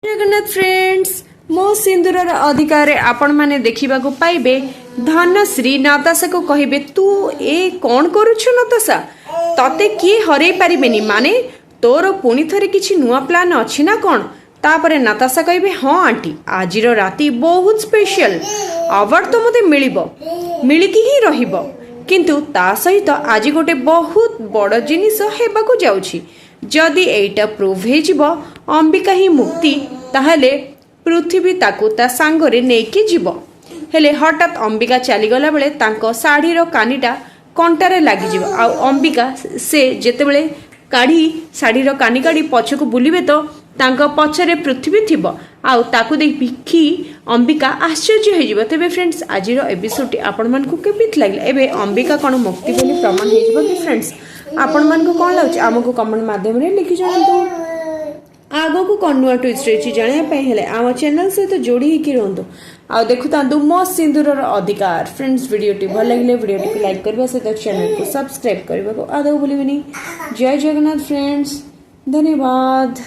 Jagannath friends मो सिंदूर अधिकार आपण माने देखा पाइबे धनश्री नताशा को कहे तू ए कौन करुछु नताशा तते किए हरई पारिबेनी माने तोर पुणी थरे किछि नुआ प्लान अछि ना कौन तापरे नताशा कहे हाँ आंटी आज राति बहुत स्पेशल अवार्ड तो मते मिलिकी ही रहिबो किंतु ता सहित आज गोटे बहुत बड़ जिनिस हेबाकू जाउछि जदि एटा प्रूव हे जिवो अंबिका ही मुक्ति ताहले पृथ्वी ताकू ता सांगरे नेकी जिवो हेले हठात अंबिका चली गला बेले तांको साड़ीर कानीटा कंटारे लागि जिवो आ अंबिका से जेतेबेले काढ़ी साड़ीर कानी काढ़ी पछकू बुलिबे तो तांको पछरे पृथ्वी थिबो आ ताकू देखि अंबिका आश्चर्य हो जिवो। तेबे फ्रेंड्स आजिर एपिसोड आपण मन को केमित लागला एबे अंबिका कोन मुक्ति बोली प्रमाण हे जिवो कि फ्रेंड्स आपण मन को कोन लागछ हमको कमेंट माध्यम रे लिखि जानतो आगो को कोन नुआ ट्विस्ट रे जाने पे हेले आम चैनल से तो जोड़ी ही कि रहंतो आ देखुतांतु मो सिंदूर अधिकार फ्रेंड्स वीडियो टी भल लागले वीडियो टी लाइक करबा से चैनल को सब्सक्राइब करबा को आदौ भूलिबेनी। जय जगन्नाथ फ्रेंड्स धन्यवाद।